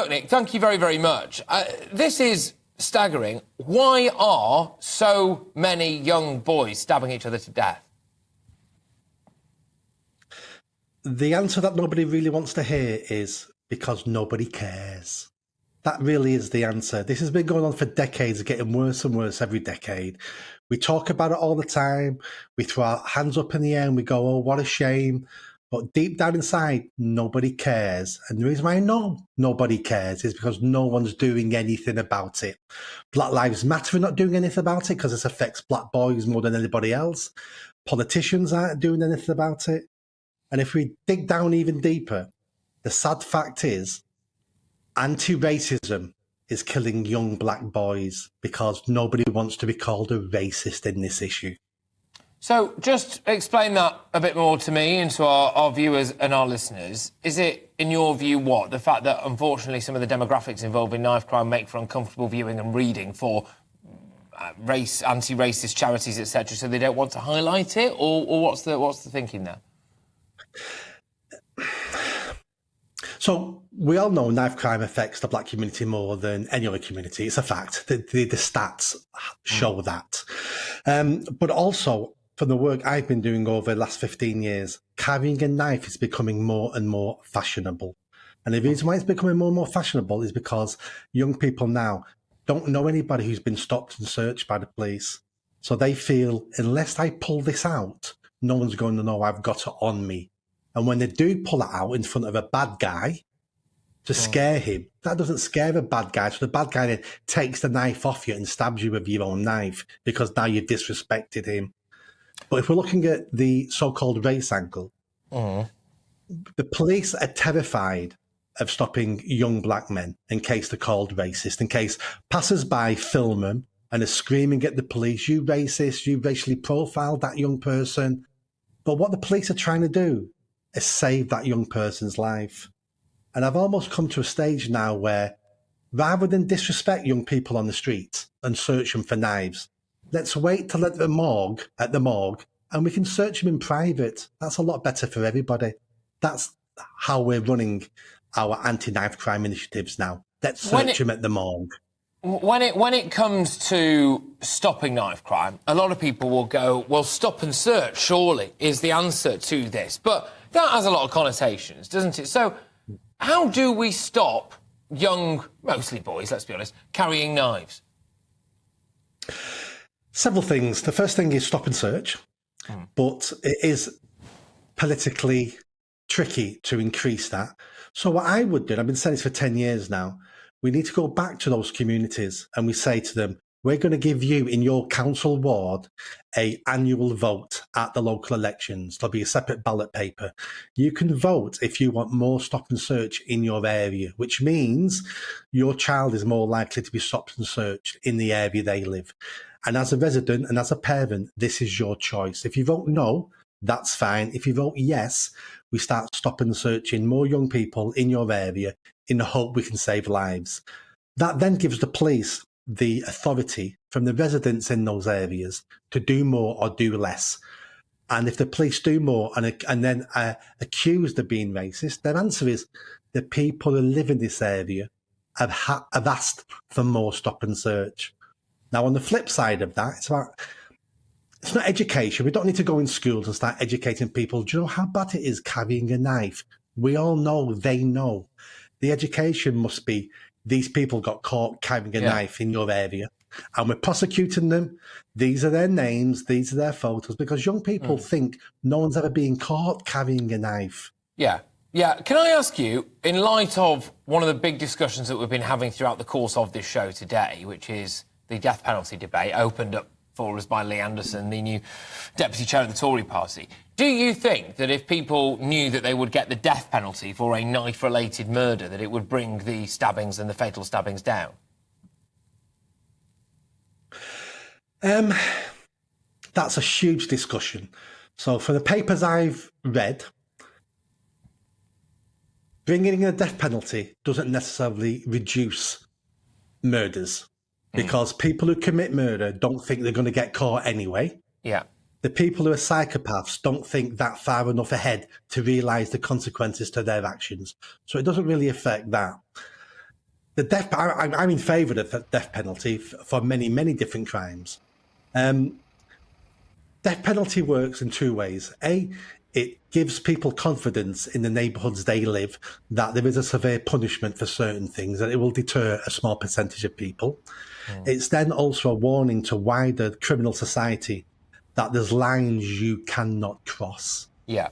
look, Nick, thank you very, very much. This is staggering. Why are so many young boys stabbing each other to death? The answer that nobody really wants to hear is because nobody cares. That really is the answer. This has been going on for decades, getting worse and worse every decade. We talk about it all the time. We throw our hands up in the air and we go, oh, what a shame. But deep down inside, nobody cares. And the reason why I know nobody cares is because no one's doing anything about it. Black Lives Matter are not doing anything about it because this affects black boys more than anybody else. Politicians aren't doing anything about it. And if we dig down even deeper, the sad fact is anti-racism is killing young black boys because nobody wants to be called a racist in this issue. So just explain that a bit more to me and to our viewers and our listeners. Is it, in your view, what? The fact that, unfortunately, some of the demographics involved in knife crime make for uncomfortable viewing and reading for anti-racist charities, etc., so they don't want to highlight it? Or what's the thinking there? So we all know knife crime affects the black community more than any other community. It's a fact. The stats show that. But also, from the work I've been doing over the last 15 years, carrying a knife is becoming more and more fashionable. And the reason why it's becoming more and more fashionable is because young people now don't know anybody who's been stopped and searched by the police. So they feel, unless I pull this out, no one's going to know I've got it on me. And when they do pull it out in front of a bad guy to scare him, that doesn't scare a bad guy. So the bad guy then takes the knife off you and stabs you with your own knife because now you've disrespected him. But if we're looking at the so-called race angle, the police are terrified of stopping young black men in case they're called racist, in case passers-by film them and are screaming at the police, you racist, you racially profiled that young person. But what the police are trying to do is save that young person's life. And I've almost come to a stage now where rather than disrespect young people on the street and search them for knives, let's wait till at the morgue and we can search them in private. That's a lot better for everybody. That's how we're running our anti-knife crime initiatives now. Let's search them at the morgue. When it comes to stopping knife crime, a lot of people will go, well, stop and search, surely, is the answer to this. But that has a lot of connotations, doesn't it? So how do we stop young, mostly boys, let's be honest, carrying knives? Several things. The first thing is stop and search, but it is politically tricky to increase that. So what I would do, and I've been saying this for 10 years now, we need to go back to those communities and we say to them, we're going to give you in your council ward an annual vote at the local elections. There'll be a separate ballot paper. You can vote if you want more stop and search in your area, which means your child is more likely to be stopped and searched in the area they live. And as a resident and as a parent, this is your choice. If you vote no, that's fine. If you vote yes, we start stopping and searching more young people in your area in the hope we can save lives. That then gives the police the authority from the residents in those areas to do more or do less. And if the police do more and then accused of being racist, their answer is the people who live in this area have asked for more stop and search. Now, on the flip side of that, it's not education. We don't need to go in schools and start educating people. Do you know how bad it is carrying a knife? We all know, they know. The education must be, these people got caught carrying a knife in your area and we're prosecuting them. These are their names, these are their photos, because young people think no one's ever been caught carrying a knife. Yeah. Can I ask you, in light of one of the big discussions that we've been having throughout the course of this show today, which is the death penalty debate, opened up for us by Lee Anderson, the new deputy chair of the Tory party. Do you think that if people knew that they would get the death penalty for a knife-related murder, that it would bring the stabbings and the fatal stabbings down? That's a huge discussion. So for the papers I've read, bringing in a death penalty doesn't necessarily reduce murders. Because people who commit murder don't think they're going to get caught anyway. Yeah. The people who are psychopaths don't think that far enough ahead to realise the consequences to their actions. So it doesn't really affect that. the death. I'm in favour of the death penalty for many different crimes. Death penalty works in two ways. A, it gives people confidence in the neighbourhoods they live that there is a severe punishment for certain things, and it will deter a small percentage of people. It's then also a warning to wider criminal society that there's lines you cannot cross. Yeah.